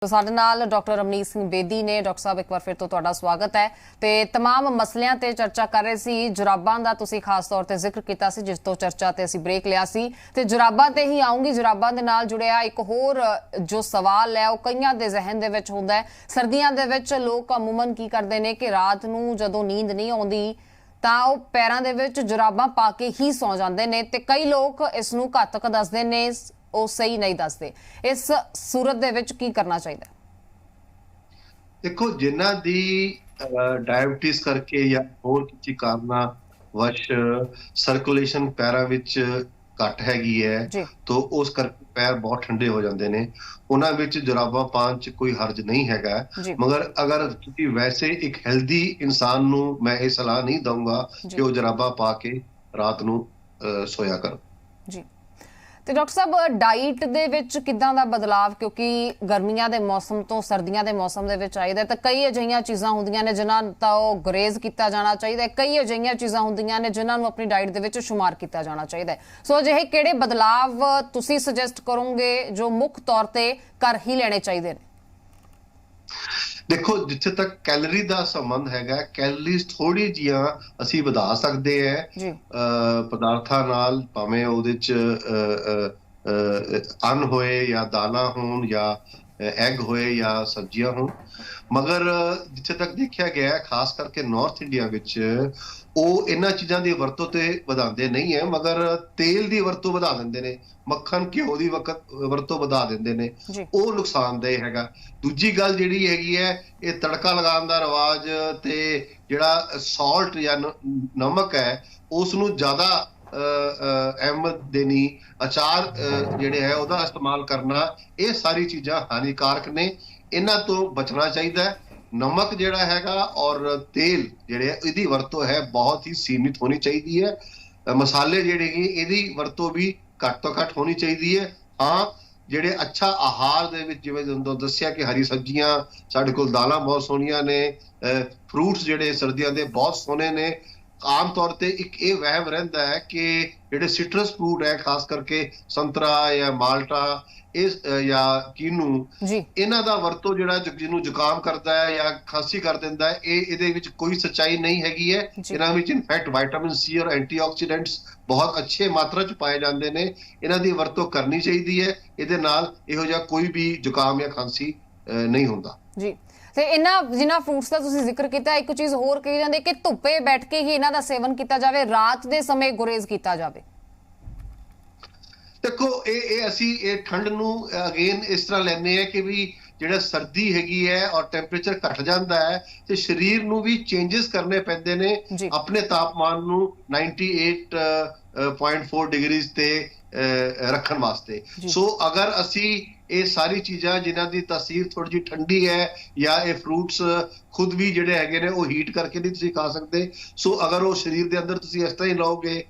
तो साडे नाल डॉक्टर रमनीत सिंह बेदी ने। डॉक्टर साहब एक बार फिर तो तुहाडा स्वागत है। ते तमाम मसलियां ते चर्चा कर रहे सी। जुराबां दा तुसीं खास तौर ते जिक्र कीता सी, जिस तो चर्चा ते असीं ब्रेक लिया सी ते जुराबां ते ही आऊंगी। जुराबां दे नाल जुड़िया एक होर जो सवाल है वो कईयां दे जहन दे विच हुंदा है। सर्दियां दे विच लोक अमूमन की करदे ने कि रात नूं जदों नींद नहीं आउंदी तां ਉਹ ਪੈਰਾਂ ਦੇ ਵਿੱਚ जुराबां पा के ही सौ ਜਾਂਦੇ ਨੇ ਤੇ ਕਈ ਲੋਕ ਇਸ ਨੂੰ ਘਾਤਕ ਦੱਸਦੇ ਨੇ, ਉਹ ਸਹੀ ਨਹੀਂ ਦੱਸਦੇ। ਇਸ ਸੂਰਤ ਦੇ ਵਿੱਚ ਕੀ ਕਰਨਾ ਚਾਹੀਦਾ? ਦੇਖੋ, ਜਿਨ੍ਹਾਂ ਦੀ ਡਾਇਬਟੀਜ਼ ਕਰਕੇ ਜਾਂ ਹੋਰ ਕਿਸੇ ਕਾਰਨਾਂ ਵਸ਼ ਸਰਕੂਲੇਸ਼ਨ ਪੈਰਾਂ ਵਿੱਚ ਘੱਟ ਹੈਗੀ ਹੈ ਤਾਂ ਉਸ ਕਰਕੇ ਪੈਰ ਬਹੁਤ ਠੰਡੇ ਹੋ ਜਾਂਦੇ ਨੇ। ਉਹਨਾਂ ਵਿੱਚ ਜੁਰਾਬਾਂ ਪਾਉਣ 'ਚ ਕੋਈ ਹਰਜ ਨਹੀਂ ਹੈਗਾ, ਮਗਰ ਅਗਰ ਤੁਸੀਂ ਵੈਸੇ ਇੱਕ ਹੈਲਦੀ ਇਨਸਾਨ ਨੂੰ ਮੈਂ ਇਹ ਸਲਾਹ ਨਹੀਂ ਦਊਂਗਾ ਕਿ ਉਹ ਜੁਰਾਬਾਂ ਪਾ ਕੇ ਰਾਤ ਨੂੰ ਸੋਇਆ ਕਰੋ। ਜੀ ਤੇ ਡਾਕਟਰ ਸਾਹਿਬ, ਡਾਈਟ ਦੇ ਵਿੱਚ ਕਿੱਦਾਂ ਦਾ ਬਦਲਾਵ, ਕਿਉਂਕਿ ਗਰਮੀਆਂ ਦੇ ਮੌਸਮ ਤੋਂ ਸਰਦੀਆਂ ਦੇ ਮੌਸਮ ਦੇ ਵਿੱਚ ਆਈਦਾ ਤਾਂ ਕਈ ਅਜਿਹੀਆਂ ਚੀਜ਼ਾਂ ਹੁੰਦੀਆਂ ਨੇ ਜਿਨ੍ਹਾਂ ਤਾਂ ਉਹ ਗੁਰੇਜ਼ ਕੀਤਾ ਜਾਣਾ ਚਾਹੀਦਾ, ਕਈ ਅਜਿਹੀਆਂ ਚੀਜ਼ਾਂ ਹੁੰਦੀਆਂ ਨੇ ਜਿਨ੍ਹਾਂ ਨੂੰ ਆਪਣੀ ਡਾਈਟ ਦੇ ਵਿੱਚ ਸ਼ੁਮਾਰ ਕੀਤਾ ਜਾਣਾ ਚਾਹੀਦਾ। ਸੋ ਅਜਿਹੇ ਕਿਹੜੇ ਬਦਲਾਵ ਤੁਸੀਂ ਸੁਜੈਸਟ ਕਰੋਗੇ ਜੋ ਮੁੱਖ ਤੌਰ ਤੇ ਕਰ ਹੀ ਲੈਣੇ ਚਾਹੀਦੇ ਨੇ? ਦੇਖੋ, ਜਿੱਥੇ ਤੱਕ ਕੈਲਰੀ ਦਾ ਸੰਬੰਧ ਹੈਗਾ, ਕੈਲਰੀਜ਼ ਥੋੜੀ ਜੀਆਂ ਅਸੀਂ ਵਧਾ ਸਕਦੇ ਹੈ ਪਦਾਰਥਾਂ ਨਾਲ, ਭਾਵੇਂ ਉਹਦੇ ਚ ਅੰਨ ਹੋਏ ਜਾਂ ਦਾਲਾਂ ਹੋਣ ਜਾਂ ਐਗ ਹੋਏ ਜਾਂ ਸਬਜ਼ੀਆਂ ਹੋਣ। ਮਗਰ ਜਿੱਥੇ ਤੱਕ ਦੇਖਿਆ ਗਿਆ ਖਾਸ ਕਰਕੇ ਨਾਰਥ ਇੰਡੀਆ ਵਿੱਚ ਉਹ ਇਹਨਾਂ ਚੀਜ਼ਾਂ ਦੀ ਵਰਤੋਂ ਤੇ ਵਧਾਉਂਦੇ ਨਹੀਂ ਹੈ, ਮਗਰ ਤੇਲ ਦੀ ਵਰਤੋਂ ਵਧਾ ਦਿੰਦੇ ਨੇ, ਮੱਖਣ ਘਿਓ ਦੀ ਵਰਤੋਂ ਵਧਾ ਦਿੰਦੇ ਨੇ। ਉਹ ਨੁਕਸਾਨਦੇਹ ਹੈਗਾ। ਦੂਜੀ ਗੱਲ ਜਿਹੜੀ ਹੈਗੀ ਹੈ, ਇਹ ਤੜਕਾ ਲਗਾਉਣ ਦਾ ਰਿਵਾਜ ਤੇ ਜਿਹੜਾ ਸਾਲਟ ਜਾਂ ਨਮਕ ਹੈ ਉਸ ਨੂੰ ਜ਼ਿਆਦਾ ਅਹਿਮੀਅਤ ਦੇਣੀ, ਅਚਾਰ ਜਿਹੜੇ ਹੈ ਉਹਦਾ ਇਸਤੇਮਾਲ ਕਰਨਾ, ਇਹ ਸਾਰੀ ਚੀਜ਼ਾਂ ਹਾਨੀਕਾਰਕ ਨੇ। ਇਹਨਾਂ ਤੋਂ ਬਚਣਾ ਚਾਹੀਦਾ ਹੈ। ਨਮਕ ਜਿਹੜਾ ਹੈਗਾ ਔਰ ਤੇਲ ਜਿਹੜੇ ਇਹਦੀ ਵਰਤੋਂ ਹੈ ਬਹੁਤ ਹੀ ਸੀਮਿਤ ਹੋਣੀ ਚਾਹੀਦੀ ਹੈ। ਮਸਾਲੇ ਜਿਹੜੇ ਕਿ ਇਹਦੀ ਵਰਤੋਂ ਵੀ ਘੱਟ ਤੋਂ ਘੱਟ ਹੋਣੀ ਚਾਹੀਦੀ ਹੈ। ਹਾਂ, ਜਿਹੜੇ ਅੱਛਾ ਆਹਾਰ ਦੇ ਵਿੱਚ ਜਿਵੇਂ ਦੱਸਿਆ ਕਿ ਹਰੀ ਸਬਜ਼ੀਆਂ, ਸਾਡੇ ਕੋਲ ਦਾਲਾਂ ਬਹੁਤ ਸੋਹਣੀਆਂ ਨੇ, ਫਰੂਟਸ ਜਿਹੜੇ ਸਰਦੀਆਂ ਦੇ ਬਹੁਤ ਸੋਹਣੇ ਨੇ। ਆਮ ਤੌਰ ਤੇ ਇੱਕ ਇਹ ਵਹਿਮ ਰਹਿੰਦਾ ਹੈ ਕਿ ਜਿਹੜੇ ਸਿਟਰਸ ਫਰੂਟ ਹੈ, ਖਾਸ ਕਰਕੇ ਸੰਤਰਾ ਜਾਂ ਮਾਲਟਾ ਜਾਂ ਕੀਨੂ, ਇਹਨਾਂ ਦਾ ਵਰਤੋਂ ਜਿਹੜਾ ਜਿਹਨੂੰ ਜ਼ੁਕਾਮ ਕਰਦਾ ਹੈ ਜਾਂ ਖਾਂਸੀ ਕਰ ਦਿੰਦਾ ਹੈ, ਇਹਦੇ ਵਿੱਚ ਕੋਈ ਸੱਚਾਈ ਨਹੀਂ ਹੈਗੀ ਹੈ। ਇਹਨਾਂ ਵਿੱਚ ਇਨਫੈਕਟ ਵਿਟਾਮਿਨ ਸੀ ਔਰ ਐਂਟੀਆਕਸੀਡੈਂਟਸ ਬਹੁਤ ਅੱਛੇ ਮਾਤਰਾ 'ਚ ਪਾਏ ਜਾਂਦੇ ਨੇ। ਇਹਨਾਂ ਦੀ ਵਰਤੋਂ ਕਰਨੀ ਚਾਹੀਦੀ ਹੈ। ਇਹਦੇ ਨਾਲ ਇਹੋ ਜਿਹਾ ਕੋਈ ਵੀ ਜ਼ੁਕਾਮ ਜਾਂ ਖਾਂਸੀ ਨਹੀਂ ਹੁੰਦਾ। ਜੀ ਤੇ ਇਹਨਾਂ ਜਿਨ੍ਹਾਂ ਫਰੂਟਸ ਦਾ ਤੁਸੀਂ ਜ਼ਿਕਰ ਕੀਤਾ, ਇੱਕ ਚੀਜ਼ ਹੋਰ ਕਹੀ ਜਾਂਦੀ ਕਿ ਧੁੱਪੇ ਬੈਠ ਕੇ ਹੀ ਇਹਨਾਂ ਦਾ ਸੇਵਨ ਕੀਤਾ ਜਾਵੇ, ਰਾਤ ਦੇ ਸਮੇਂ ਗੁਰੇਜ਼ ਕੀਤਾ ਜਾਵੇ। ਦੇਖੋ, ਇਹ ਅਸੀਂ ਇਹ ਠੰਡ ਨੂੰ ਅਗੇਨ ਇਸ ਤਰ੍ਹਾਂ ਲੈਂਦੇ ਹਾਂ ਕਿ ਵੀ ਜਿਹੜਾ ਸਰਦੀ ਹੈਗੀ ਹੈ ਔਰ ਟੈਂਪਰੇਚਰ ਘਟ ਜਾਂਦਾ ਹੈ ਤੇ ਸਰੀਰ ਨੂੰ ਵੀ ਚੇਂਜਸ ਕਰਨੇ ਪੈਂਦੇ ਨੇ ਆਪਣੇ ਤਾਪਮਾਨ ਨੂੰ 98.4 ਡਿਗਰੀ ਤੇ ਰੱਖਣ ਵਾਸਤੇ। ਸੋ ਅਗਰ ਅਸੀਂ ਇਹ ਸਾਰੀ ਚੀਜ਼ਾਂ ਜਿਨ੍ਹਾਂ ਦੀ ਤਾਸੀਰ ਥੋੜੀ ਜਿਹੀ ਠੰਡੀ ਹੈ ਜਾਂ ਇਹ ਫਰੂਟਸ ਖੁਦ ਵੀ ਜਿਹੜੇ ਹੈਗੇ ਨੇ ਉਹ ਹੀਟ ਕਰਕੇ ਨਹੀਂ ਤੁਸੀਂ ਖਾ ਸਕਦੇ। ਸੋ ਅਗਰ ਉਹ ਸਰੀਰ ਦੇ ਅੰਦਰ ਤੁਸੀਂ ਇਸ ਤਰ੍ਹਾਂ ਹੀ ਲਓਗੇ,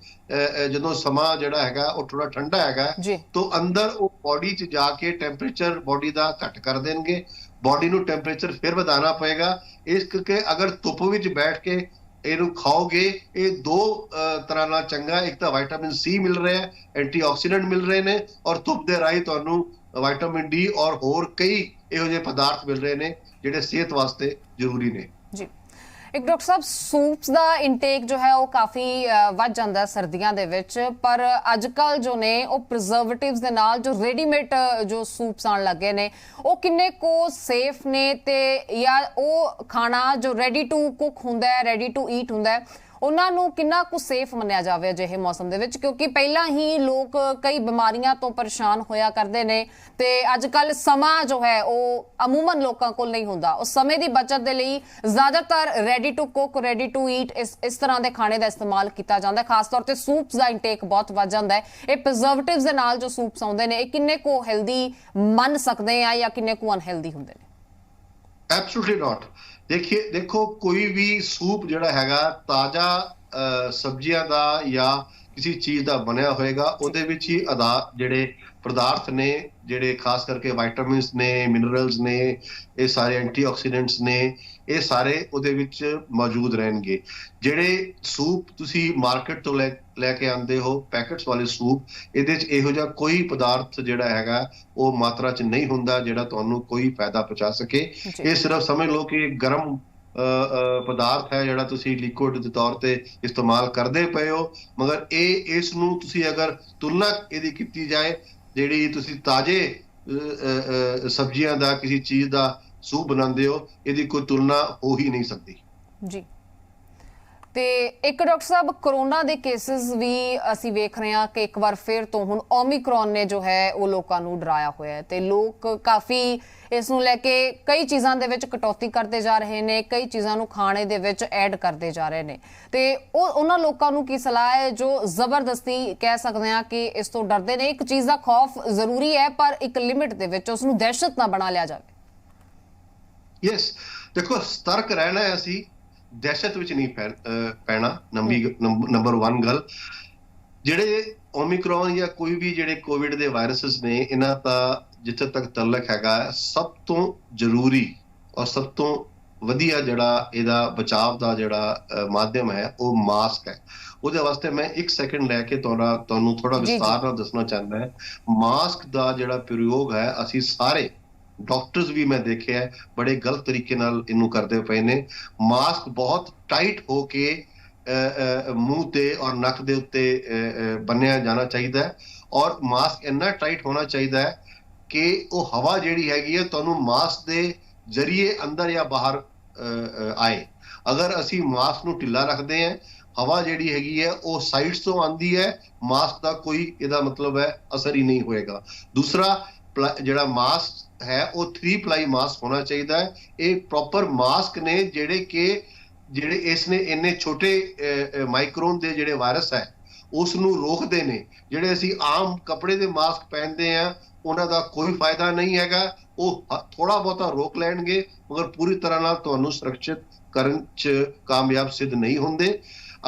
ਜਦੋਂ ਸਮਾਂ ਜਿਹੜਾ ਹੈਗਾ ਉਹ ਥੋੜਾ ਠੰਡਾ ਹੈਗਾ ਤਾਂ ਅੰਦਰ ਉਹ ਬੋਡੀ 'ਚ ਜਾ ਕੇ ਟੈਂਪਰੇਚਰ ਬੋਡੀ ਦਾ ਘੱਟ ਕਰ ਦੇਣਗੇ। ਬੋਡੀ ਨੂੰ ਟੈਂਪਰੇਚਰ ਫਿਰ ਵਧਾਉਣਾ ਪਏਗਾ। ਇਸ ਕਰਕੇ ਅਗਰ ਧੁੱਪ ਵਿੱਚ ਬੈਠ ਕੇ ਇਹਨੂੰ ਖਾਓਗੇ, ਇਹ ਦੋ ਤਰ੍ਹਾਂ ਨਾਲ ਚੰਗਾ। ਇੱਕ ਤਾਂ ਵਿਟਾਮਿਨ ਸੀ ਮਿਲ ਰਿਹਾ, ਐਂਟੀਆਕਸੀਡੈਂਟ ਮਿਲ ਰਹੇ ਨੇ, ਔਰ ਧੁੱਪ ਦੇ ਰਾਹੀਂ ਤੁਹਾਨੂੰ ਵਿਟਾਮਿਨ ਡੀ ਔਰ ਹੋਰ ਕਈ ਇਹੋ ਜਿਹੇ ਪਦਾਰਥ ਮਿਲ ਰਹੇ ਨੇ ਜਿਹੜੇ ਸਿਹਤ ਵਾਸਤੇ ਜ਼ਰੂਰੀ ਨੇ। ਜੀ ਇੱਕ ਡਾਕਟਰ ਸਾਹਿਬ, ਸੂਪਸ ਦਾ ਇਨਟੇਕ ਜੋ ਹੈ ਉਹ ਕਾਫੀ ਵੱਧ ਜਾਂਦਾ ਸਰਦੀਆਂ ਦੇ ਵਿੱਚ, ਪਰ ਅੱਜ ਕੱਲ ਜੋ ਨੇ ਉਹ ਪ੍ਰੀਜ਼ਰਵੇਟਿਵਸ ਦੇ ਨਾਲ ਜੋ ਰੈਡੀਮੇਡ ਜੋ ਸੂਪਸ ਆਉਣ ਲੱਗੇ ਨੇ ਉਹ ਕਿੰਨੇ ਕੋ ਸੇਫ ਨੇ, ਤੇ ਜਾਂ ਉਹ ਖਾਣਾ ਜੋ ਰੈਡੀ ਟੂ ਕੁਕ ਹੁੰਦਾ ਹੈ, ਰੈਡੀ ਟੂ ਈਟ ਹੁੰਦਾ ਹੈ, ਉਹਨਾਂ ਨੂੰ ਕਿੰਨਾ ਕੁ ਸੇਫ ਮੰਨਿਆ ਜਾਵੇ ਅਜਿਹੇ ਮੌਸਮ ਦੇ ਵਿੱਚ? ਕਿਉਂਕਿ ਪਹਿਲਾਂ ਹੀ ਲੋਕ ਕਈ ਬਿਮਾਰੀਆਂ ਤੋਂ ਪਰੇਸ਼ਾਨ ਹੋਇਆ ਕਰਦੇ ਨੇ ਤੇ ਅੱਜ ਕੱਲ ਸਮਾਂ ਜੋ ਹੈ ਉਹ ਅਮੂਮਨ ਲੋਕਾਂ ਕੋਲ ਨਹੀਂ ਹੁੰਦਾ। ਉਸ ਸਮੇਂ ਦੀ ਬਚਤ ਦੇ ਲਈ ਜ਼ਿਆਦਾਤਰ ready to cook, ready to eat ਇਸ ਤਰ੍ਹਾਂ ਦੇ ਖਾਣੇ ਦਾ ਇਸਤੇਮਾਲ ਕੀਤਾ ਜਾਂਦਾ। ਖਾਸ ਤੌਰ ਤੇ ਸੂਪਸ ਦਾ ਇਨਟੇਕ ਬਹੁਤ ਵੱਧ ਜਾਂਦਾ ਹੈ। ਇਹ ਪ੍ਰੀਜ਼ਰਵੇਟਿਵਸ ਦੇ ਨਾਲ ਜੋ ਸੂਪਸ ਆਉਂਦੇ ਨੇ, ਇਹ ਕਿੰਨੇ ਕੁ ਹੈਲਦੀ ਮੰਨ ਸਕਦੇ ਆ ਜਾਂ ਕਿੰਨੇ ਕੁ ਅਨਹੈਲਦੀ ਹੁੰਦੇ ਨੇ? ਐਬਸੋਲੂਟਲੀ ਨਾਟ। ਦੇਖੋ, ਕੋਈ ਵੀ ਸੂਪ ਜਿਹੜਾ ਹੈਗਾ ਤਾਜ਼ਾ ਸਬਜ਼ੀਆਂ ਦਾ ਜਾਂ ਕਿਸੇ ਚੀਜ਼ ਦਾ ਬਣਿਆ ਹੋਏਗਾ, ਉਹਦੇ ਵਿੱਚ ਹੀ ਜਿਹੜੇ ਪਦਾਰਥ ਨੇ, ਜਿਹੜੇ ਖਾਸ ਕਰਕੇ ਵਿਟਾਮਿਨਸ ਨੇ, ਮਿਨਰਲਸ ਨੇ, ਇਹ ਸਾਰੇ ਐਂਟੀਆਕਸੀਡੈਂਟਸ ਨੇ, ਇਹ ਸਾਰੇ ਉਹਦੇ ਵਿੱਚ ਮੌਜੂਦ ਰਹਿਣਗੇ। ਜਿਹੜੇ ਸੂਪ ਤੁਸੀਂ ਮਾਰਕੀਟ ਤੋਂ ਲੈ ਕੇ ਆਉਂਦੇ ਹੋ, ਪੈਕਟਸ ਵਾਲੇ ਸੂਪ, ਇਹਦੇ 'ਚ ਇਹੋ ਜਿਹਾ ਕੋਈ ਪਦਾਰਥ ਜਿਹੜਾ ਹੈਗਾ ਉਹ ਮਾਤਰਾ 'ਚ ਨਹੀਂ ਹੁੰਦਾ ਜਿਹੜਾ ਤੁਹਾਨੂੰ ਕੋਈ ਫਾਇਦਾ ਪਹੁੰਚਾ ਸਕੇ। ਇਹ ਸਿਰਫ ਸਮਝ ਲਓ ਕਿ ਗਰਮ ਪਦਾਰਥ ਹੈ ਜਿਹੜਾ ਤੁਸੀਂ ਲਿਕੁਇਡ ਦੇ ਤੌਰ ਤੇ ਇਸਤੇਮਾਲ ਕਰਦੇ ਪਏ ਹੋ, ਮਗਰ ਇਸ ਨੂੰ ਤੁਸੀਂ ਅਗਰ ਤੁਲਨਾ ਇਹਦੀ ਕੀਤੀ ਜਾਏ, ਜਿਹੜੀ ਤੁਸੀਂ ਤਾਜ਼ੇ ਸਬਜ਼ੀਆਂ ਦਾ ਕਿਸੇ ਚੀਜ਼ ਦਾ ਸੂਪ ਬਣਾਉਂਦੇ ਹੋ, ਇਹਦੀ ਕੋਈ ਤੁਲਨਾ ਹੋ ਹੀ ਨਹੀਂ ਸਕਦੀ ਜੀ। ਤੇ ਇੱਕ ਡਾਕਟਰ ਸਾਹਿਬ, ਕਰੋਨਾ ਦੇ ਕੇਸਿਸ ਵੀ ਅਸੀਂ ਵੇਖ ਰਹੇ ਹਾਂ ਕਿ ਇੱਕ ਵਾਰ ਫਿਰ ਤੋਂ ਹੁਣ ਓਮਿਕਰੋਨ ਨੇ ਜੋ ਹੈ ਉਹ ਲੋਕਾਂ ਨੂੰ ਡਰਾਇਆ ਹੋਇਆ ਹੈ, ਤੇ ਲੋਕ ਕਾਫੀ ਇਸ ਨੂੰ ਲੈ ਕੇ ਕਈ ਚੀਜ਼ਾਂ ਦੇ ਵਿੱਚ ਕਟੌਤੀ ਕਰਦੇ ਜਾ ਰਹੇ ਨੇ, ਕਈ ਚੀਜ਼ਾਂ ਨੂੰ ਖਾਣੇ ਦੇ ਵਿੱਚ ਐਡ ਕਰਦੇ ਜਾ ਰਹੇ ਨੇ, ਤੇ ਉਹਨਾਂ ਲੋਕਾਂ ਨੂੰ ਕੀ ਸਲਾਹ ਹੈ ਜੋ ਜ਼ਬਰਦਸਤੀ ਕਹਿ ਸਕਦੇ ਹਾਂ ਕਿ ਇਸ ਤੋਂ ਡਰਦੇ ਨੇ? ਇੱਕ ਚੀਜ਼ ਦਾ ਖੌਫ ਜ਼ਰੂਰੀ ਹੈ, ਪਰ ਇੱਕ ਲਿਮਿਟ ਦੇ ਵਿੱਚ ਉਸ ਨੂੰ ਦਹਿਸ਼ਤ ਨਾ ਬਣਾ ਲਿਆ ਜਾਵੇ। ਯੈਸ, ਦੇਖੋ ਸਤਰਕ ਰਹਿਣਾ ਹੈ, ਅਸੀਂ ਦਹਿਸ਼ਤ ਵਿੱਚ ਨਹੀਂ ਪੈਣਾ। ਨੰਬਰ 1 ਗੱਲ, ਜਿਹੜੇ ਓਮਿਕਰੋਨ ਜਾਂ ਕੋਈ ਵੀ ਜਿਹੜੇ ਕੋਵਿਡ ਦੇ ਵਾਇਰਸਿਸ ਨੇ, ਇਹਨਾਂ ਦਾ ਜਿੱਥੇ ਤੱਕ ਤਲਕ ਹੈਗਾ, ਸਭ ਤੋਂ ਜ਼ਰੂਰੀ ਔਰ ਸਭ ਤੋਂ ਵਧੀਆ ਜਿਹੜਾ ਇਹਦਾ ਬਚਾਅ ਦਾ ਜਿਹੜਾ ਮਾਧਿਅਮ ਹੈ ਉਹ ਮਾਸਕ ਹੈ। ਉਹਦੇ ਵਾਸਤੇ ਮੈਂ 1 ਸੈਕਿੰਡ ਲੈ ਕੇ ਤੁਹਾਨੂੰ ਥੋੜਾ ਵਿਸਤਾਰ ਨਾਲ ਦੱਸਣਾ ਚਾਹੁੰਦਾ ਹਾਂ। ਮਾਸਕ ਦਾ ਜਿਹੜਾ ਪ੍ਰਯੋਗ ਹੈ, ਅਸੀਂ ਸਾਰੇ ਡਾਕਟਰਸ ਵੀ ਮੈਂ ਦੇਖਿਆ ਬੜੇ ਗਲਤ ਤਰੀਕੇ ਨਾਲ ਇਹਨੂੰ ਕਰਦੇ ਪਏ ਨੇ। ਮਾਸਕ ਬਹੁਤ ਟਾਈਟ ਹੋ ਕੇ ਮੂੰਹ ਤੇ ਔਰ ਨੱਕ ਦੇ ਉੱਤੇ ਬੰਨਿਆ ਜਾਣਾ ਚਾਹੀਦਾ ਹੈ, ਔਰ ਮਾਸਕ ਇੰਨਾ ਟਾਈਟ ਹੋਣਾ ਚਾਹੀਦਾ ਹੈ ਕਿ ਉਹ ਹਵਾ ਜਿਹੜੀ ਹੈਗੀ ਹੈ ਤੁਹਾਨੂੰ ਮਾਸਕ ਦੇ ਜ਼ਰੀਏ ਅੰਦਰ ਜਾਂ ਬਾਹਰ ਆਏ। ਅਗਰ ਅਸੀਂ ਮਾਸਕ ਨੂੰ ਢਿੱਲਾ ਰੱਖਦੇ ਹਾਂ, ਹਵਾ ਜਿਹੜੀ ਹੈਗੀ ਹੈ ਉਹ ਸਾਈਡਸ ਤੋਂ ਆਉਂਦੀ ਹੈ, ਮਾਸਕ ਦਾ ਕੋਈ ਇਹਦਾ ਮਤਲਬ ਹੈ ਅਸਰ ਹੀ ਨਹੀਂ ਹੋਏਗਾ। ਦੂਸਰਾ ਜਿਹੜਾ ਮਾਸਕ ਹੈ ਉਹ 3 ਪਲਾਈ ਮਾਸਕ ਹੋਣਾ ਚਾਹੀਦਾ ਹੈ। ਇਹ ਪ੍ਰੋਪਰ ਮਾਸਕ ਨੇ ਜਿਹੜੇ ਇਸ ਨੇ ਇੰਨੇ ਛੋਟੇ ਮਾਈਕਰੋਨ ਦੇ ਜਿਹੜੇ ਵਾਇਰਸ ਹੈ ਉਸ ਨੂੰ ਰੋਕਦੇ ਨੇ। ਜਿਹੜੇ ਅਸੀਂ ਆਮ ਕੱਪੜੇ ਦੇ ਮਾਸਕ ਪਹਿਨਦੇ ਆ ਉਹਨਾਂ ਦਾ ਕੋਈ ਫਾਇਦਾ ਨਹੀਂ ਹੈਗਾ, ਉਹ ਥੋੜਾ ਬਹੁਤਾ ਰੋਕ ਲੈਣਗੇ ਮਗਰ ਪੂਰੀ ਤਰ੍ਹਾਂ ਨਾਲ ਤੁਹਾਨੂੰ ਸੁਰੱਖਿਅਤ ਕਰਨ 'ਚ ਕਾਮਯਾਬ ਸਿੱਧ ਨਹੀਂ ਹੁੰਦੇ।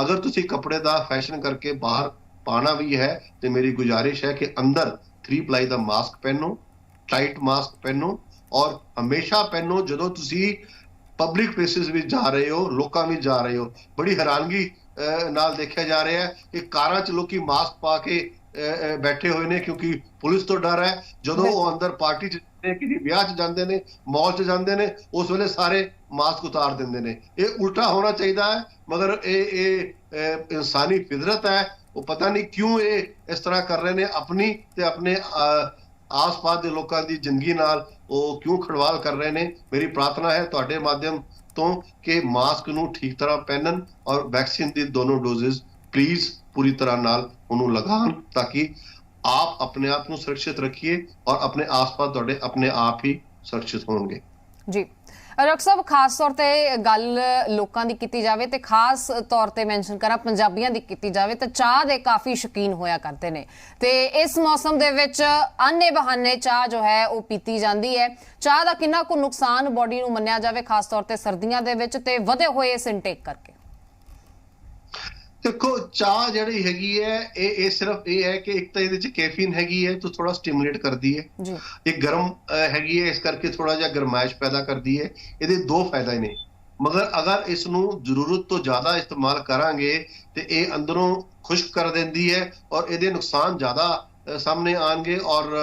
ਅਗਰ ਤੁਸੀਂ ਕੱਪੜੇ ਦਾ ਫੈਸ਼ਨ ਕਰਕੇ ਬਾਹਰ ਪਾਣਾ ਵੀ ਹੈ ਤੇ ਮੇਰੀ ਗੁਜ਼ਾਰਿਸ਼ ਹੈ ਕਿ ਅੰਦਰ 3 ਪਲਾਈ ਦਾ ਮਾਸਕ ਪਹਿਨੋ, ਟਾਈਟ ਮਾਸਕ ਪਹਿਨੋ, ਔਰ ਹਮੇਸ਼ਾ ਪਹਿਨੋ ਜਦੋਂ ਤੁਸੀਂ ਪਬਲਿਕ ਪਲੇਸਿਸ ਵਿੱਚ ਜਾ ਰਹੇ ਹੋ, ਲੋਕਾਂ ਵਿੱਚ ਜਾ ਰਹੇ ਹੋ। ਬੜੀ ਹੈਰਾਨਗੀ ਨਾਲ ਦੇਖਿਆ ਜਾ ਰਿਹਾ ਹੈ ਕਿ ਕਾਰਾਂ 'ਚ ਲੋਕੀ ਮਾਸਕ ਪਾ ਕੇ ਬੈਠੇ ਹੋਏ ਨੇ ਕਿਉਂਕਿ ਪੁਲਿਸ ਤੋਂ ਡਰ ਹੈ। ਜਦੋਂ ਉਹ ਅੰਦਰ ਪਾਰਟੀ 'ਚ ਕਿਸੇ ਵਿਆਹ 'ਚ ਜਾਂਦੇ ਨੇ, ਮਾਲ 'ਚ ਜਾਂਦੇ ਨੇ, ਉਸ ਵੇਲੇ ਸਾਰੇ ਮਾਸਕ ਉਤਾਰ ਦਿੰਦੇ ਨੇ। ਇਹ ਉਲਟਾ ਹੋਣਾ ਚਾਹੀਦਾ ਹੈ, ਮਗਰ ਇਹ ਇਨਸਾਨੀ ਫਿਤਰਤ ਹੈ। ਉਹ ਪਤਾ ਨਹੀਂ ਕਿਉਂ ਇਹ ਇਸ ਤਰ੍ਹਾਂ ਕਰ ਰਹੇ ਨੇ, ਆਪਣੀ ਤੇ ਆਪਣੇ ਆਸ-ਪਾਸ ਦੇ ਲੋਕਾਂ ਦੀ ਜ਼ਿੰਦਗੀ ਨਾਲ ਉਹ ਕਿਉਂ ਖੜਵਾਲ ਕਰ ਰਹੇ ਨੇ। ਮੇਰੀ ਪ੍ਰਾਰਥਨਾ ਹੈ ਤੁਹਾਡੇ ਮਾਧਿਅਮ ਤੋਂ ਕਿ ਮਾਸਕ ਨੂੰ ਠੀਕ ਤਰ੍ਹਾਂ ਪਹਿਨਣ ਔਰ ਵੈਕਸੀਨ ਦੀ ਦੋਨੋਂ ਡੋਜ਼ਸ ਪਲੀਜ਼ ਪੂਰੀ ਤਰ੍ਹਾਂ ਨਾਲ ਉਹਨੂੰ ਲਗਾਉਣ ਤਾਂ ਕਿ ਆਪ ਆਪਣੇ ਆਪ ਨੂੰ ਸੁਰੱਖਿਅਤ ਰੱਖੀਏ ਔਰ ਆਪਣੇ ਆਸ-ਪਾਸ ਤੁਹਾਡੇ ਆਪਣੇ ਆਪ ਹੀ ਸੁਰੱਖਿਅਤ ਹੋਣਗੇ। ਜੀ ਡਾਕਟਰ ਸਾਹਿਬ, ਖਾਸ ਤੌਰ ਤੇ ਗੱਲ ਲੋਕਾਂ ਦੀ ਕੀਤੀ ਜਾਵੇ ਤੇ ਖਾਸ ਤੌਰ ਤੇ ਮੈਂਸ਼ਨ ਕਰਾਂ ਪੰਜਾਬੀਆਂ ਦੀ ਕੀਤੀ ਜਾਵੇ ਤਾਂ ਚਾਹ ਦੇ ਕਾਫੀ ਸ਼ੌਕੀਨ ਹੋਇਆ ਕਰਦੇ ਨੇ, ਤੇ ਇਸ ਮੌਸਮ ਦੇ ਵਿੱਚ ਆਨੇ ਬਹਾਨੇ ਚਾਹ ਜੋ ਹੈ ਉਹ ਪੀਤੀ ਜਾਂਦੀ ਹੈ। ਚਾਹ ਦਾ ਕਿੰਨਾ ਕੁ ਨੁਕਸਾਨ ਬੋਡੀ ਨੂੰ ਮੰਨਿਆ ਜਾਵੇ ਖਾਸ ਤੌਰ ਤੇ ਸਰਦੀਆਂ ਦੇ ਵਿੱਚ ਤੇ ਵਧੇ ਹੋਏ ਇਸ ਇੰਟੇਕ ਕਰਕੇ? ਦੇਖੋ, ਚਾਹ ਜਿਹੜੀ ਹੈਗੀ ਹੈ ਇਹ ਸਿਰਫ ਇਹ ਹੈ ਕਿ ਇੱਕ ਤਾਂ ਇਹਦੇ ਚ ਕੈਫੀਨ ਹੈਗੀ ਹੈ, ਤਾਂ ਥੋੜਾ ਸਟਿਮੂਲੇਟ ਕਰਦੀ ਹੈ। ਇਹ ਗਰਮ ਹੈਗੀ ਹੈ, ਇਸ ਕਰਕੇ ਥੋੜਾ ਜਿਹਾ ਗਰਮਾਇਸ਼ ਪੈਦਾ ਕਰਦੀ ਹੈ। ਇਹਦੇ 2 ਫਾਇਦੇ ਨੇ, ਮਗਰ ਅਗਰ ਇਸ ਨੂੰ ਜ਼ਰੂਰਤ ਤੋਂ ਜ਼ਿਆਦਾ ਇਸਤੇਮਾਲ ਕਰਾਂਗੇ ਤੇ ਇਹ ਅੰਦਰੋਂ ਖੁਸ਼ਕ ਕਰ ਦਿੰਦੀ ਹੈ ਔਰ ਇਹਦੇ ਨੁਕਸਾਨ ਜ਼ਿਆਦਾ ਸਾਹਮਣੇ ਆਉਣਗੇ ਔਰ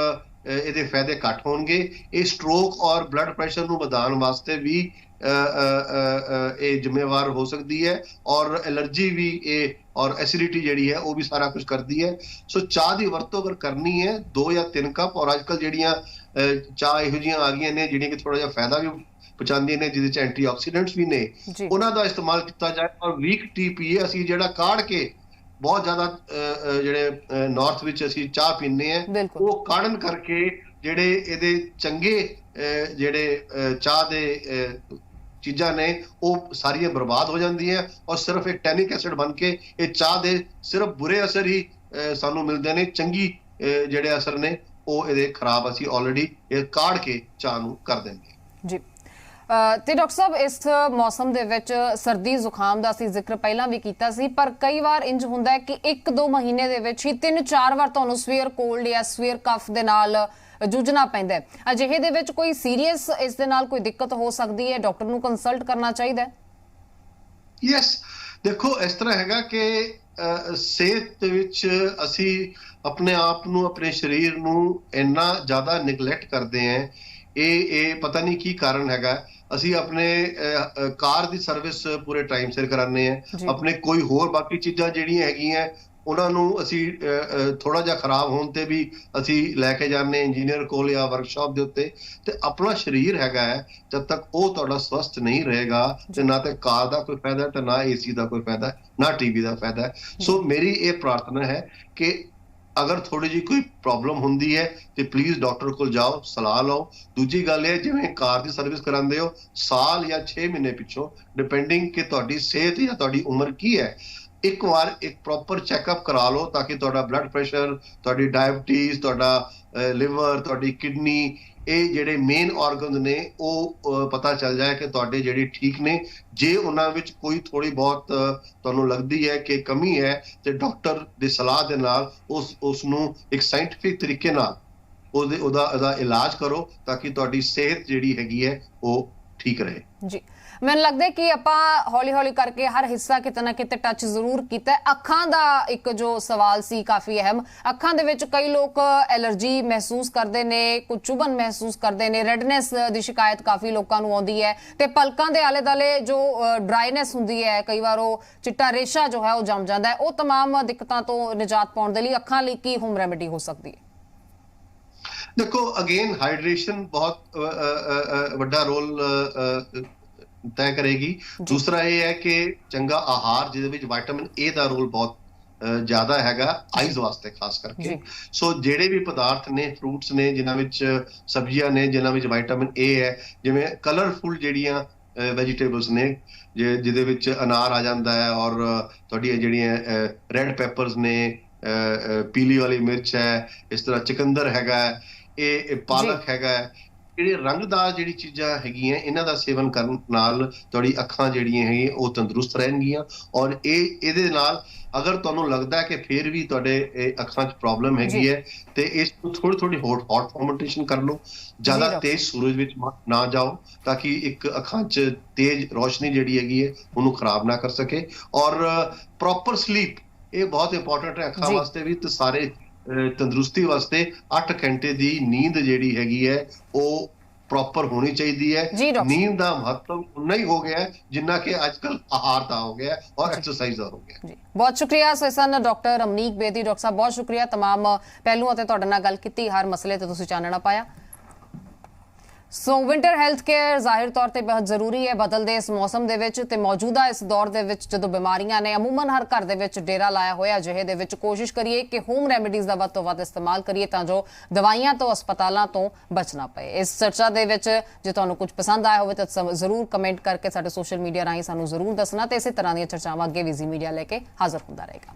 ਇਹਦੇ ਫਾਇਦੇ ਘੱਟ ਹੋਣਗੇ। ਇਹ ਸਟ੍ਰੋਕ ਔਰ ਬਲੱਡ ਪ੍ਰੈਸ਼ਰ ਨੂੰ ਵਧਾਉਣ ਵਾਸਤੇ ਵੀ ਇਹ ਜ਼ਿੰਮੇਵਾਰ ਹੋ ਸਕਦੀ ਹੈ ਔਰ ਐਲਰਜੀ ਵੀ ਇਹ ਔਰ ਐਸਿਡਿਟੀ ਜਿਹੜੀ ਹੈ ਉਹ ਵੀ ਸਾਰਾ ਕੁਝ ਕਰਦੀ ਹੈ। ਸੋ ਚਾਹ ਦੀ ਵਰਤੋਂ ਅਗਰ ਕਰਨੀ ਹੈ 2 ਜਾਂ 3 ਕੱਪ, ਔਰ ਅੱਜ ਕੱਲ੍ਹ ਜਿਹੜੀਆਂ ਚਾਹ ਇਹੋ ਜਿਹੀਆਂ ਆ ਗਈਆਂ ਨੇ ਜਿਹੜੀਆਂ ਕਿ ਥੋੜਾ ਜਿਹਾ ਫਾਇਦਾ ਵੀ ਪਹੁੰਚਾਉਂਦੀਆਂ ਨੇ, ਜਿਹਦੇ 'ਚ ਐਂਟੀਆਕਸੀਡੈਂਟਸ ਵੀ ਨੇ, ਉਹਨਾਂ ਦਾ ਇਸਤੇਮਾਲ ਕੀਤਾ ਜਾਏ ਔਰ ਵੀਕ ਟੀ ਪੀਏ। ਅਸੀਂ ਜਿਹੜਾ ਕਾੜ ਕੇ ਬਹੁਤ ਜ਼ਿਆਦਾ ਜਿਹੜੇ ਨਾਰਥ ਵਿੱਚ ਅਸੀਂ ਚਾਹ ਪੀਂਦੇ ਹਾਂ, ਉਹ ਕਾੜਨ ਕਰਕੇ ਜਿਹੜੇ ਇਹਦੇ ਚੰਗੇ ਜਿਹੜੇ ਚਾਹ ਦੇ ਚੀਜ਼ਾਂ ਨੇ ਉਹ ਸਾਰੀਆਂ ਬਰਬਾਦ ਹੋ ਜਾਂਦੀਆਂ ਔਰ ਸਿਰਫ ਇੱਕ ਟੈਨਿਕ ਐਸਿਡ ਬਣ ਕੇ ਇਹ ਚਾਹ ਦੇ ਸਿਰਫ ਬੁਰੇ ਅਸਰ ਹੀ ਸਾਨੂੰ ਮਿਲਦੇ ਨੇ। ਚੰਗੀ ਜਿਹੜੇ ਅਸਰ ਨੇ ਉਹ ਇਹਦੇ ਖਰਾਬ ਅਸੀਂ ਆਲਰੇਡੀ ਇਹ ਕਾੜ ਕੇ ਚਾਹ ਨੂੰ ਕਰ ਦਿੰਦੇ। ਜੀ ਤੇ ਡਾਕਟਰ ਸਾਹਿਬ ਇਸ ਮੌਸਮ ਦੇ ਵਿੱਚ ਸਰਦੀ ਜ਼ੁਕਾਮ ਦਾ ਅਸੀਂ ਜ਼ਿਕਰ ਪਹਿਲਾਂ ਵੀ ਕੀਤਾ ਸੀ, ਪਰ ਕਈ ਵਾਰ ਇੰਜ ਹੁੰਦਾ ਹੈ ਕਿ 1-2 ਮਹੀਨੇ ਦੇ ਵਿੱਚ ਹੀ 3-4 ਵਾਰ ਤੁਹਾਨੂੰ ਸਵੇਅਰ ਕੋਲਡ ਜਾਂ ਸਵੇਅਰ ਕਫ ਦੇ ਨਾਲ ਜੂਝਣਾ ਪੈਂਦਾ ਹੈ। ਅਜਿਹੇ ਦੇ ਵਿੱਚ ਕੋਈ ਸੀਰੀਅਸ ਇਸ ਦੇ ਨਾਲ ਕੋਈ ਦਿੱਕਤ ਹੋ ਸਕਦੀ ਹੈ, ਡਾਕਟਰ ਨੂੰ ਕੰਸਲਟ ਕਰਨਾ ਚਾਹੀਦਾ ਹੈ? ਯੈਸ, ਦੇਖੋ ਇਸ ਤਰ੍ਹਾਂ ਹੈਗਾ ਕਿ ਸਿਹਤ ਦੇ ਵਿੱਚ ਅਸੀਂ ਆਪਣੇ ਆਪ ਨੂੰ, ਆਪਣੇ ਸਰੀਰ ਨੂੰ ਇੰਨਾ ਜ਼ਿਆਦਾ ਨਿਗਲੈਕਟ ਕਰਦੇ ਹਾਂ। ਇਹ ਪਤਾ ਨਹੀਂ ਕੀ ਕਾਰਨ ਹੈਗਾ। ਅਸੀਂ ਆਪਣੇ ਕਾਰ ਦੀ ਸਰਵਿਸ ਪੂਰੇ ਟਾਈਮ ਸਿਰ ਕਰਾਉਂਦੇ ਹਾਂ, ਆਪਣੇ ਕੋਈ ਹੋਰ ਬਾਕੀ ਚੀਜ਼ਾਂ ਜਿਹੜੀਆਂ ਹੈਗੀਆਂ ਉਹਨਾਂ ਨੂੰ ਅਸੀਂ ਥੋੜਾ ਜਿਹਾ ਖਰਾਬ ਹੋਣ ਤੇ ਵੀ ਅਸੀਂ ਲੈ ਕੇ ਜਾਂਦੇ ਇੰਜੀਨੀਅਰ ਕੋਲ ਜਾਂ ਵਰਕਸ਼ਾਪ ਦੇ ਉੱਤੇ। ਤੇ ਆਪਣਾ ਸਰੀਰ ਹੈਗਾ ਹੈ, ਜਦ ਤੱਕ ਉਹ ਤੁਹਾਡਾ ਸਵਸਥ ਨਹੀਂ ਰਹੇਗਾ ਤੇ ਨਾ ਤੇ ਕਾਰ ਦਾ ਕੋਈ ਫਾਇਦਾ ਤੇ ਨਾ ਏਸੀ ਦਾ ਕੋਈ ਫਾਇਦਾ, ਨਾ ਟੀਵੀ ਦਾ ਫਾਇਦਾ। ਸੋ ਮੇਰੀ ਇਹ ਪ੍ਰਾਰਥਨਾ ਹੈ ਕਿ ਅਗਰ ਥੋੜੀ ਜਿਹੀ ਕੋਈ ਪ੍ਰੋਬਲਮ ਹੁੰਦੀ ਹੈ ਤੇ ਪਲੀਜ਼ ਡਾਕਟਰ ਕੋਲ ਜਾਓ, ਸਲਾਹ ਲਓ। ਦੂਜੀ ਗੱਲ ਇਹ, ਜਿਵੇਂ ਕਾਰ ਦੀ ਸਰਵਿਸ ਕਰਾਉਂਦੇ ਹੋ, ਸਾਲ ਜਾਂ 6 ਮਹੀਨੇ ਪਿੱਛੋਂ ਡਿਪੈਂਡਿੰਗ ਕਿ ਤੁਹਾਡੀ ਸਿਹਤ ਜਾਂ ਤੁਹਾਡੀ ਉਮਰ ਕੀ ਹੈ, ਇੱਕ ਵਾਰ ਇੱਕ ਪ੍ਰੋਪਰ ਚੈੱਕਅਪ ਕਰਾ ਲਓ ਤਾਂ ਕਿ ਤੁਹਾਡਾ ਬਲੱਡ ਪ੍ਰੈਸ਼ਰ, ਤੁਹਾਡੀ ਡਾਇਬਟੀਜ਼, ਤੁਹਾਡਾ ਲਿਵਰ, ਤੁਹਾਡੀ ਕਿਡਨੀ, ਇਹ ਜਿਹੜੇ ਮੇਨ ਆਰਗਨਸ ਨੇ ਉਹ ਪਤਾ ਚੱਲ ਜਾਏ ਕਿ ਤੁਹਾਡੇ ਜਿਹੜੇ ਠੀਕ ਨੇ। ਜੇ ਉਹਨਾਂ ਵਿੱਚ ਕੋਈ ਥੋੜੀ ਬਹੁਤ ਤੁਹਾਨੂੰ ਲੱਗਦੀ ਹੈ ਕਿ ਕਮੀ ਹੈ ਤੇ ਡਾਕਟਰ ਦੀ ਸਲਾਹ ਦੇ ਨਾਲ ਉਸ ਨੂੰ ਇੱਕ ਸਾਇੰਟੀਫਿਕ ਤਰੀਕੇ ਨਾਲ ਉਹਦਾ ਇਲਾਜ ਕਰੋ ਤਾਂ ਕਿ ਤੁਹਾਡੀ ਸਿਹਤ ਜਿਹੜੀ ਹੈਗੀ ਹੈ ਉਹ ਠੀਕ ਰਹੇ। ਜੀ, ਮੈਨੂੰ ਲੱਗਦਾ ਹੈ ਕਿ ਆਪਾਂ ਹੌਲੀ-ਹੌਲੀ ਕਰਕੇ ਹਰ ਹਿੱਸਾ ਕਿਤੇ ਨਾ ਕਿਤੇ ਟੱਚ ਜ਼ਰੂਰ ਕੀਤਾ ਹੈ। ਅੱਖਾਂ ਦਾ ਇੱਕ ਜੋ ਸਵਾਲ ਸੀ ਕਾਫੀ ਅਹਿਮ, ਅੱਖਾਂ ਦੇ ਵਿੱਚ ਕਈ ਲੋਕ ਐਲਰਜੀ ਮਹਿਸੂਸ ਕਰਦੇ ਨੇ, ਕੁਝ ਚੁਭਨ ਮਹਿਸੂਸ ਕਰਦੇ ਨੇ, ਰੈਡਨੈਸ ਦੀ ਸ਼ਿਕਾਇਤ ਕਾਫੀ ਲੋਕਾਂ ਨੂੰ ਆਉਂਦੀ ਹੈ ਤੇ ਪਲਕਾਂ ਦੇ ਆਲੇ-ਦੁਆਲੇ ਜੋ ਡਰਾਈਨੈਸ ਹੁੰਦੀ ਹੈ, ਕਈ ਵਾਰ ਉਹ ਚਿੱਟਾ ਰੇਸ਼ਾ ਜੋ ਹੈ ਉਹ ਜੰਮ ਜਾਂਦਾ ਹੈ। ਉਹ तमाम ਦਿੱਕਤਾਂ ਤੋਂ ਨਿਜਾਤ ਪਾਉਣ ਦੇ ਲਈ ਅੱਖਾਂ ਲਈ ਕੀ ਹੋਮ ਰੈਮੇਡੀ ਹੋ ਸਕਦੀ ਹੈ? ਦੇਖੋ, ਅਗੇਨ ਹਾਈਡਰੇਸ਼ਨ ਬਹੁਤ ਵੱਡਾ ਰੋਲ ਤੈਅ ਕਰੇਗੀ। ਦੂਸਰਾ ਇਹ ਹੈ ਕਿ ਚੰਗਾ ਆਹਾਰ ਜਿਹਦੇ ਵਿੱਚ ਵਿਟਾਮਿਨ ਏ ਦਾ ਰੋਲ ਬਹੁਤ ਜ਼ਿਆਦਾ ਹੈਗਾ ਆਈਜ਼ ਵਾਸਤੇ ਖਾਸ ਕਰਕੇ। ਸੋ ਜਿਹੜੇ ਵੀ ਪਦਾਰਥ ਨੇ, ਫਰੂਟਸ ਨੇ ਜਿਨ੍ਹਾਂ ਵਿੱਚ, ਸਬਜ਼ੀਆਂ ਨੇ ਜਿਨ੍ਹਾਂ ਵਿੱਚ ਵਿਟਾਮਿਨ ਏ ਹੈ, ਜਿਵੇਂ ਕਲਰਫੁਲ ਜਿਹੜੀਆਂ ਵੈਜੀਟੇਬਲਸ ਨੇ ਜਿਹਦੇ ਵਿੱਚ ਅਨਾਰ ਆ ਜਾਂਦਾ ਹੈ, ਔਰ ਤੁਹਾਡੀਆਂ ਜਿਹੜੀਆਂ ਰੈਡ ਪੈਪਰਸ ਨੇ, ਪੀਲੀ ਵਾਲੀ ਮਿਰਚ ਹੈ, ਇਸ ਤਰ੍ਹਾਂ ਚਿਕੰਦਰ ਹੈਗਾ, ਇਹ ਪਾਲਕ ਹੈਗਾ, ਜਿਹੜੇ ਰੰਗਦਾਰ ਜਿਹੜੀ ਚੀਜ਼ਾਂ ਹੈਗੀਆਂ ਇਹਨਾਂ ਦਾ ਸੇਵਨ ਕਰਨ ਨਾਲ ਤੁਹਾਡੀ ਅੱਖਾਂ ਜਿਹੜੀਆਂ ਹੈਗੀਆਂ ਉਹ ਤੰਦਰੁਸਤ ਰਹਿਣਗੀਆਂ। ਔਰ ਇਹਦੇ ਨਾਲ ਅਗਰ ਤੁਹਾਨੂੰ ਲੱਗਦਾ ਕਿ ਫਿਰ ਵੀ ਤੁਹਾਡੇ ਅੱਖਾਂ 'ਚ ਪ੍ਰੋਬਲਮ ਹੈਗੀ ਹੈ ਤੇ ਇਸ ਨੂੰ ਥੋੜੀ ਹੌਟ ਫਾਰਮੈਂਟੇਸ਼ਨ ਕਰ ਲਓ। ਜ਼ਿਆਦਾ ਤੇਜ਼ ਸੂਰਜ ਵਿੱਚ ਨਾ ਜਾਓ ਤਾਂ ਕਿ ਇੱਕ ਅੱਖਾਂ 'ਚ ਤੇਜ਼ ਰੋਸ਼ਨੀ ਜਿਹੜੀ ਹੈਗੀ ਹੈ ਉਹਨੂੰ ਖਰਾਬ ਨਾ ਕਰ ਸਕੇ। ਔਰ ਪ੍ਰੋਪਰ ਸਲੀਪ, ਇਹ ਬਹੁਤ ਇੰਪੋਰਟੈਂਟ ਹੈ ਅੱਖਾਂ ਵਾਸਤੇ ਵੀ ਤੇ ਸਾਰੇ ਤੰਦਰੁਸਤੀ ਵਾਸਤੇ। 8 ਘੰਟੇ ਦੀ ਨੀਂਦ ਜਿਹੜੀ ਹੈਗੀ ਹੈ ਉਹ ਪ੍ਰੋਪਰ ਹੋਣੀ ਚਾਹੀਦੀ ਹੈ। ਨੀਂਦ ਦਾ ਮਹੱਤਵ ਉਨਾ ਹੀ ਹੋ ਗਿਆ ਜਿੰਨਾ ਕਿ ਅੱਜਕੱਲ ਆਹਾਰ ਦਾ ਹੋ ਗਿਆ ਔਰ ਐਕਸਰਸਾਈਜ਼ ਦਾ ਹੋ ਗਿਆ। ਬਹੁਤ ਸ਼ੁਕਰੀਆ। ਸੋ ਸਨ ਡਾਕਟਰ ਅਮਨੀਕ ਬੇਦੀ। ਡਾਕਟਰ ਸਾਹਿਬ ਬਹੁਤ ਸ਼ੁਕਰੀਆ, तमाम ਪਹਿਲੂਆਂ ਤੇ ਤੁਹਾਡੇ ਨਾਲ ਗੱਲ ਕੀਤੀ, ਹਰ ਮਸਲੇ ਤੇ ਤੁਸੀਂ ਚਾਨਣਾ ਪਾਇਆ। ਸੋ ਵਿੰਟਰ ਹੈਲਥ ਕੇਅਰ ਜ਼ਾਹਿਰ ਤੌਰ ਤੇ ਬਹੁਤ ਜ਼ਰੂਰੀ ਹੈ ਬਦਲਦੇ ਇਸ ਮੌਸਮ ਦੇ ਵਿੱਚ ਤੇ ਮੌਜੂਦਾ ਇਸ ਦੌਰ ਦੇ ਵਿੱਚ ਜਦੋਂ ਬਿਮਾਰੀਆਂ ਨੇ ਅਮੂਮਨ ਹਰ ਘਰ ਦੇ ਵਿੱਚ ਡੇਰਾ ਲਾਇਆ ਹੋਇਆ, ਜਿਹੇ ਦੇ ਵਿੱਚ ਕੋਸ਼ਿਸ਼ ਕਰੀਏ ਕਿ ਹੋਮ ਰੈਮੇਡੀਜ਼ ਦਾ ਵੱਧ ਤੋਂ ਵੱਧ ਇਸਤੇਮਾਲ ਕਰੀਏ ਤਾਂ ਜੋ ਦਵਾਈਆਂ ਤੋਂ, ਹਸਪਤਾਲਾਂ ਤੋਂ ਬਚਣਾ ਪਏ। ਇਸ ਚਰਚਾ ਦੇ ਵਿੱਚ ਜੇ ਤੁਹਾਨੂੰ ਕੁਝ ਪਸੰਦ ਆਇਆ ਹੋਵੇ ਤਾਂ ਜ਼ਰੂਰ ਕਮੈਂਟ ਕਰਕੇ ਸਾਡੇ ਸੋਸ਼ਲ ਮੀਡੀਆ ਰਾਹੀਂ ਸਾਨੂੰ ਜ਼ਰੂਰ ਦੱਸਣਾ ਤੇ ਇਸੇ ਤਰ੍ਹਾਂ ਦੀਆਂ ਚਰਚਾਵਾਂ ਅੱਗੇ ਵੀ ਜ਼ੀ ਮੀਡੀਆ ਲੈ ਕੇ ਹਾਜ਼ਰ ਹੁੰਦਾ ਰਹੇਗਾ।